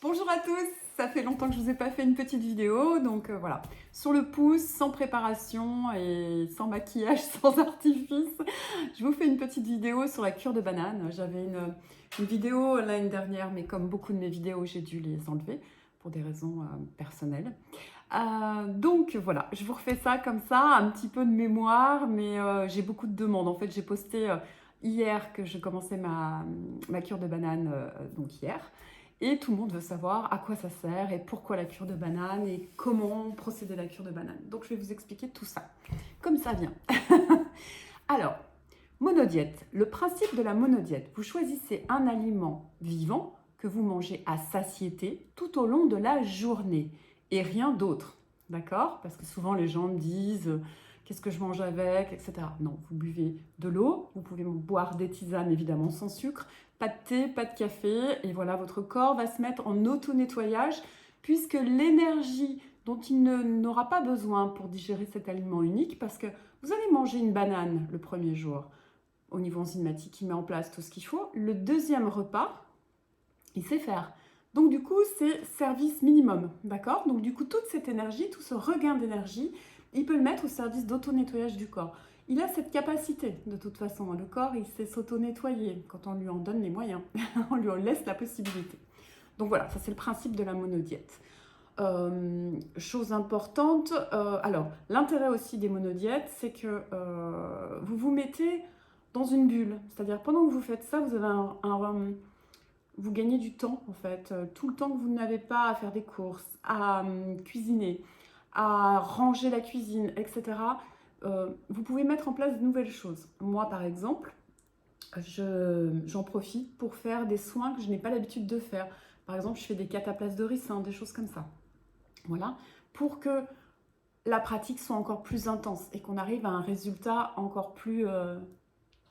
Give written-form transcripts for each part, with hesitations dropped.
Bonjour à tous, ça fait longtemps que je vous ai pas fait une petite vidéo, donc voilà, sur le pouce, sans préparation et sans maquillage, sans artifice, je vous fais une petite vidéo sur la cure de banane. J'avais une vidéo l'année dernière, mais comme beaucoup de mes vidéos, j'ai dû les enlever pour des raisons personnelles. Donc voilà, je vous refais ça comme ça, un petit peu de mémoire, mais j'ai beaucoup de demandes. En fait, j'ai posté hier que je commençais ma cure de banane, donc hier. Et tout le monde veut savoir à quoi ça sert et pourquoi la cure de banane et comment procéder à la cure de banane. Donc je vais vous expliquer tout ça, comme ça vient. Alors, monodiète. Le principe de la monodiète, vous choisissez un aliment vivant que vous mangez à satiété tout au long de la journée et rien d'autre. D'accord? Parce que souvent les gens me disent qu'est-ce que je mange avec, etc. Non, vous buvez de l'eau, vous pouvez boire des tisanes évidemment sans sucre, pas de thé, pas de café, et voilà, votre corps va se mettre en auto-nettoyage puisque l'énergie dont il n'aura pas besoin pour digérer cet aliment unique, parce que vous allez manger une banane le premier jour, au niveau enzymatique, il met en place tout ce qu'il faut. Le deuxième repas, il sait faire. Donc du coup, c'est service minimum, d'accord? Donc du coup, toute cette énergie, tout ce regain d'énergie, il peut le mettre au service d'auto-nettoyage du corps. Il a cette capacité, de toute façon. Le corps, il sait s'auto-nettoyer quand on lui en donne les moyens. On lui en laisse la possibilité. Donc voilà, ça c'est le principe de la monodiète. Chose importante, alors l'intérêt aussi des monodiètes, c'est que vous vous mettez dans une bulle. C'est-à-dire pendant que vous faites ça, vous avez vous gagnez du temps en fait. Tout le temps que vous n'avez pas à faire des courses, à cuisiner, à ranger la cuisine, etc. Vous pouvez mettre en place de nouvelles choses. Moi par exemple, j'en profite pour faire des soins que je n'ai pas l'habitude de faire. Par exemple, je fais des cataplasmes de ricin, des choses comme ça. Voilà, pour que la pratique soit encore plus intense et qu'on arrive à un résultat encore plus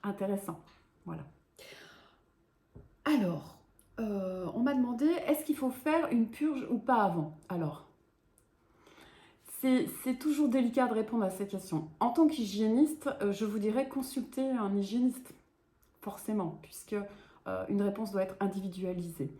intéressant. Voilà. Alors, on m'a demandé, est-ce qu'il faut faire une purge ou pas avant? Alors, c'est toujours délicat de répondre à cette question. En tant qu'hygiéniste, je vous dirais consulter un hygiéniste, forcément, puisque une réponse doit être individualisée.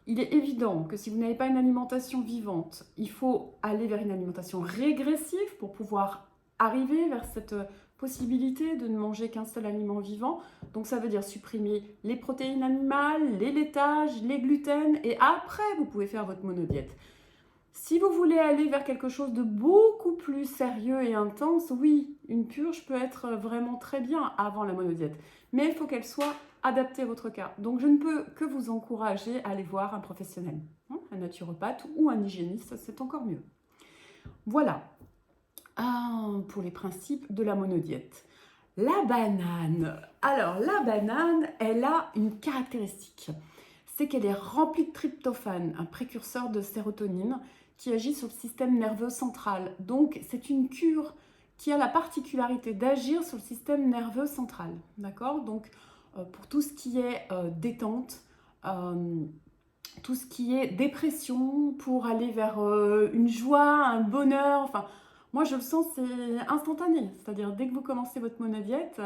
Il est évident que si vous n'avez pas une alimentation vivante, il faut aller vers une alimentation régressive pour pouvoir arriver vers cette possibilité de ne manger qu'un seul aliment vivant. Donc ça veut dire supprimer les protéines animales, les laitages, les gluten, et après vous pouvez faire votre monodiète. Si vous voulez aller vers quelque chose de beaucoup plus sérieux et intense, oui, une purge peut être vraiment très bien avant la monodiète. Mais il faut qu'elle soit adaptée à votre cas. Donc je ne peux que vous encourager à aller voir un professionnel, un naturopathe ou un hygiéniste, c'est encore mieux. Voilà pour les principes de la monodiète. La banane. Alors la banane, elle a une caractéristique, c'est qu'elle est remplie de tryptophane, un précurseur de sérotonine qui agit sur le système nerveux central. Donc c'est une cure qui a la particularité d'agir sur le système nerveux central. D'accord? Donc pour tout ce qui est détente, tout ce qui est dépression, pour aller vers une joie, un bonheur, enfin, moi je le sens, c'est instantané. C'est-à-dire dès que vous commencez votre monodiète,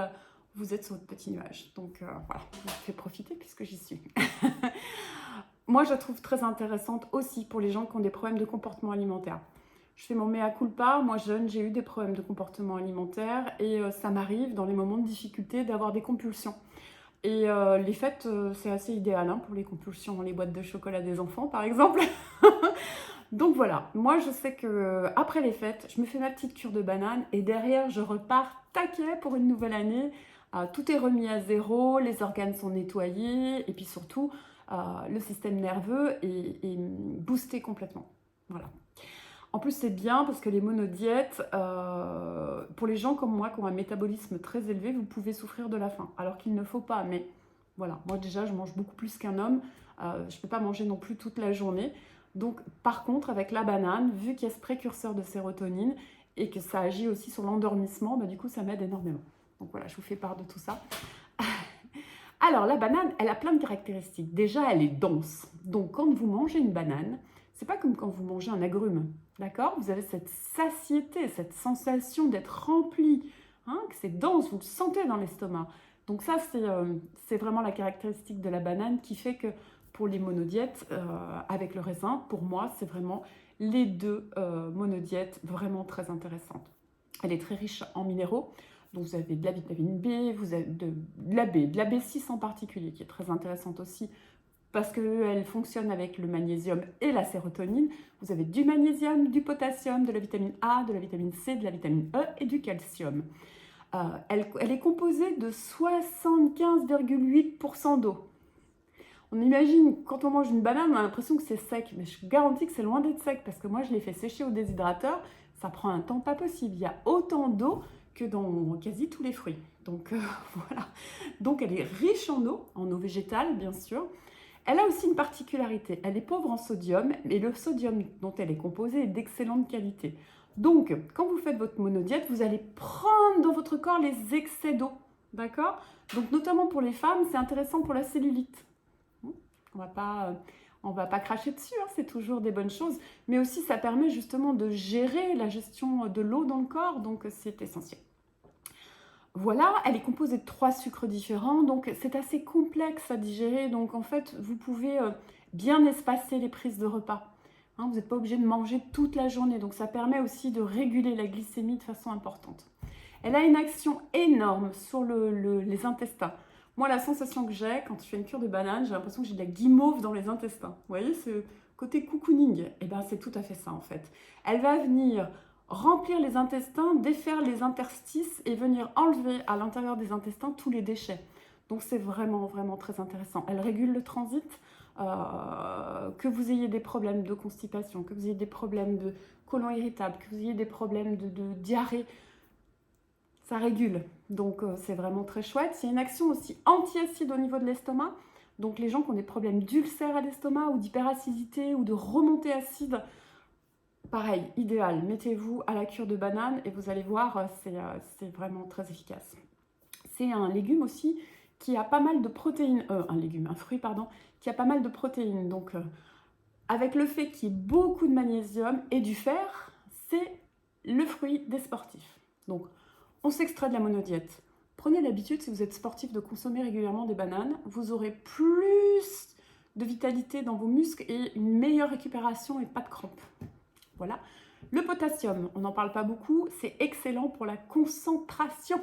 vous êtes sur votre petit nuage. Donc voilà, je vous fais profiter puisque j'y suis. Moi je la trouve très intéressante aussi pour les gens qui ont des problèmes de comportement alimentaire. Je fais mon mea culpa, moi jeune j'ai eu des problèmes de comportement alimentaire et ça m'arrive dans les moments de difficulté d'avoir des compulsions. Et les fêtes, c'est assez idéal pour les compulsions, les boîtes de chocolat des enfants par exemple. Donc voilà, moi je sais que après les fêtes, je me fais ma petite cure de banane et derrière je repars taquet pour une nouvelle année. Tout est remis à zéro, les organes sont nettoyés et puis surtout le système nerveux est boosté complètement. Voilà. En plus, c'est bien parce que les monodiètes, pour les gens comme moi qui ont un métabolisme très élevé, vous pouvez souffrir de la faim. Alors qu'il ne faut pas, mais voilà, moi déjà, je mange beaucoup plus qu'un homme. Je ne peux pas manger non plus toute la journée. Donc, par contre, avec la banane, vu qu'il y a ce précurseur de sérotonine et que ça agit aussi sur l'endormissement, du coup, ça m'aide énormément. Donc voilà, je vous fais part de tout ça. Alors, la banane, elle a plein de caractéristiques. Déjà, elle est dense. Donc, quand vous mangez une banane, c'est pas comme quand vous mangez un agrume, d'accord? Vous avez cette satiété, cette sensation d'être rempli, que c'est dense, vous le sentez dans l'estomac. Donc ça, c'est vraiment la caractéristique de la banane qui fait que pour les monodiètes avec le raisin, pour moi, c'est vraiment les deux monodiètes vraiment très intéressantes. Elle est très riche en minéraux, donc vous avez de la vitamine B, vous avez de la B, de la B6 en particulier, qui est très intéressante aussi, parce qu'elle fonctionne avec le magnésium et la sérotonine. Vous avez du magnésium, du potassium, de la vitamine A, de la vitamine C, de la vitamine E et du calcium. Elle est composée de 75,8% d'eau. On imagine, quand on mange une banane, on a l'impression que c'est sec, mais je vous garantis que c'est loin d'être sec, parce que moi, je l'ai fait sécher au déshydrateur, ça prend un temps pas possible. Il y a autant d'eau que dans quasi tous les fruits. Donc voilà. Donc elle est riche en eau végétale, bien sûr. Elle a aussi une particularité, elle est pauvre en sodium, et le sodium dont elle est composée est d'excellente qualité. Donc, quand vous faites votre monodiète, vous allez prendre dans votre corps les excès d'eau, d'accord? Donc, notamment pour les femmes, c'est intéressant pour la cellulite. On va pas cracher dessus, hein, c'est toujours des bonnes choses, mais aussi ça permet justement de gérer la gestion de l'eau dans le corps, donc c'est essentiel. Voilà, elle est composée de 3 sucres différents, donc c'est assez complexe à digérer. Donc en fait, vous pouvez bien espacer les prises de repas. Hein, vous n'êtes pas obligé de manger toute la journée, donc ça permet aussi de réguler la glycémie de façon importante. Elle a une action énorme sur les intestins. Moi, la sensation que j'ai quand je fais une cure de banane, j'ai l'impression que j'ai de la guimauve dans les intestins. Vous voyez, ce côté cocooning, eh ben, c'est tout à fait ça en fait. Elle va venir remplir les intestins, défaire les interstices et venir enlever à l'intérieur des intestins tous les déchets. Donc c'est vraiment, vraiment très intéressant. Elle régule le transit, que vous ayez des problèmes de constipation, que vous ayez des problèmes de côlon irritable, que vous ayez des problèmes de diarrhée, ça régule. Donc c'est vraiment très chouette. Il y a une action aussi anti-acide au niveau de l'estomac. Donc les gens qui ont des problèmes d'ulcère à l'estomac ou d'hyperacidité ou de remontée acide, pareil, idéal, mettez-vous à la cure de banane et vous allez voir, c'est vraiment très efficace. C'est un légume aussi qui a pas mal de protéines, un fruit, pardon, qui a pas mal de protéines. Donc, avec le fait qu'il y ait beaucoup de magnésium et du fer, c'est le fruit des sportifs. Donc, on s'extrait de la monodiète. Prenez l'habitude, si vous êtes sportif, de consommer régulièrement des bananes. Vous aurez plus de vitalité dans vos muscles et une meilleure récupération et pas de crampes. Voilà. Le potassium, on n'en parle pas beaucoup, c'est excellent pour la concentration.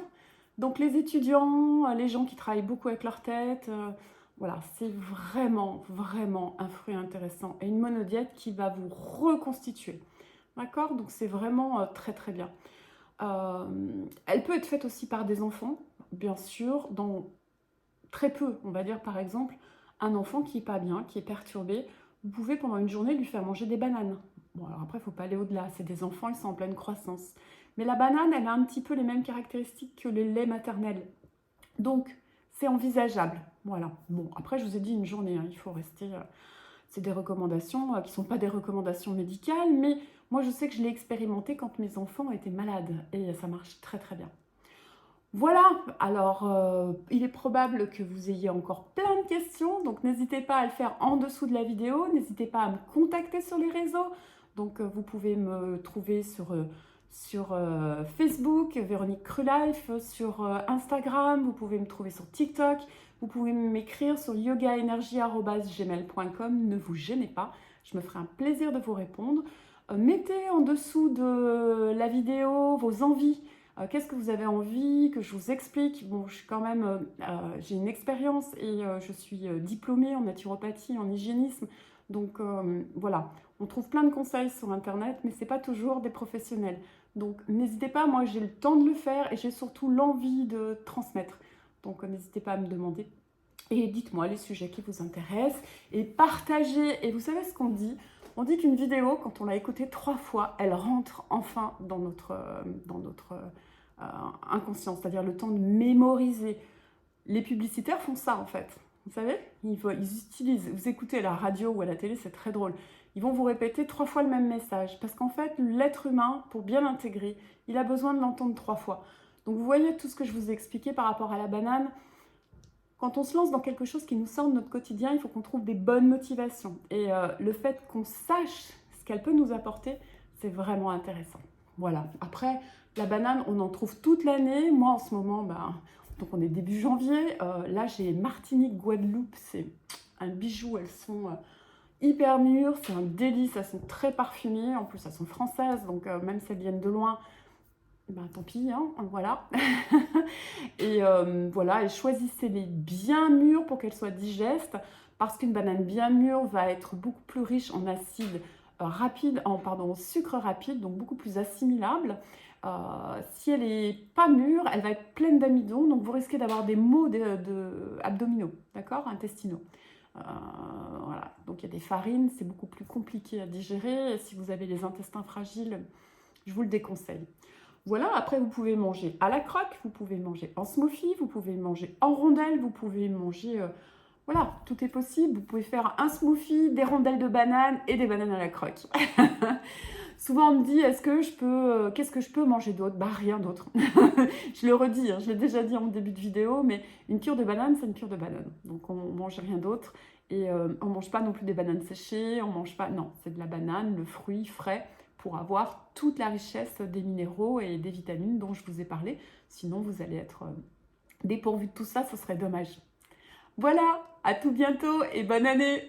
Donc les étudiants, les gens qui travaillent beaucoup avec leur tête, voilà, c'est vraiment, vraiment un fruit intéressant et une monodiète qui va vous reconstituer. D'accord? Donc c'est vraiment très très bien. Elle peut être faite aussi par des enfants, bien sûr, dans très peu, on va dire par exemple, un enfant qui n'est pas bien, qui est perturbé, vous pouvez pendant une journée lui faire manger des bananes. Bon, alors après, il ne faut pas aller au-delà, c'est des enfants, ils sont en pleine croissance. Mais la banane, elle a un petit peu les mêmes caractéristiques que le lait maternel. Donc, c'est envisageable. Voilà. Bon, après, je vous ai dit une journée, hein, il faut rester... c'est des recommandations qui ne sont pas des recommandations médicales, mais moi, je sais que je l'ai expérimenté quand mes enfants étaient malades. Et ça marche très, très bien. Voilà, alors il est probable que vous ayez encore plein de questions, donc n'hésitez pas à le faire en dessous de la vidéo, n'hésitez pas à me contacter sur les réseaux. Donc vous pouvez me trouver sur Facebook, Véronique Crulife, sur Instagram, vous pouvez me trouver sur TikTok, vous pouvez m'écrire sur yogaenergie@gmail.com, ne vous gênez pas, je me ferai un plaisir de vous répondre. Mettez en dessous de la vidéo vos envies. Qu'est-ce que vous avez envie que je vous explique? Bon, je suis quand même, j'ai une expérience et je suis diplômée en naturopathie, en hygiénisme. Donc voilà, on trouve plein de conseils sur Internet, mais ce n'est pas toujours des professionnels. Donc n'hésitez pas, moi j'ai le temps de le faire et j'ai surtout l'envie de transmettre. Donc n'hésitez pas à me demander. Et dites-moi les sujets qui vous intéressent et partagez. Et vous savez ce qu'on dit? On dit qu'une vidéo, quand on l'a écoutée 3 fois, elle rentre enfin dans notre inconscient, c'est-à-dire le temps de mémoriser. Les publicitaires font ça en fait. Vous savez, ils utilisent, vous écoutez à la radio ou à la télé, c'est très drôle. Ils vont vous répéter 3 fois le même message parce qu'en fait, l'être humain, pour bien l'intégrer, il a besoin de l'entendre 3 fois. Donc vous voyez tout ce que je vous ai expliqué par rapport à la banane. Quand on se lance dans quelque chose qui nous sort de notre quotidien, il faut qu'on trouve des bonnes motivations. Et le fait qu'on sache ce qu'elle peut nous apporter, c'est vraiment intéressant. Voilà. Après, la banane, on en trouve toute l'année. Moi, en ce moment, donc on est début janvier. Là, j'ai Martinique, Guadeloupe. C'est un bijou, elles sont hyper mûres, c'est un délice, elles sont très parfumées, en plus elles sont françaises, donc même si elles viennent de loin, ben, tant pis, hein, voilà. Et voilà, et choisissez-les bien mûres pour qu'elles soient digestes, parce qu'une banane bien mûre va être beaucoup plus riche en acide rapide, en sucre rapide, donc beaucoup plus assimilable. Si elle n'est pas mûre, elle va être pleine d'amidon, donc vous risquez d'avoir des maux abdominaux, d'accord, intestinaux. Voilà, donc il y a des farines, c'est beaucoup plus compliqué à digérer. Et si vous avez les intestins fragiles, je vous le déconseille. Voilà, après vous pouvez manger à la croque, vous pouvez manger en smoothie, vous pouvez manger en rondelles, vous pouvez manger... voilà, tout est possible. Vous pouvez faire un smoothie, des rondelles de bananes et des bananes à la croque. Souvent on me dit, qu'est-ce que je peux manger d'autre? Bah rien d'autre. Je le redis, hein, je l'ai déjà dit en début de vidéo, mais une cure de banane, c'est une cure de banane. Donc on mange rien d'autre. Et on mange pas non plus des bananes séchées, on mange pas... Non, c'est de la banane, le fruit frais, pour avoir toute la richesse des minéraux et des vitamines dont je vous ai parlé. Sinon, vous allez être dépourvu de tout ça, ce serait dommage. Voilà, à tout bientôt et bonne année!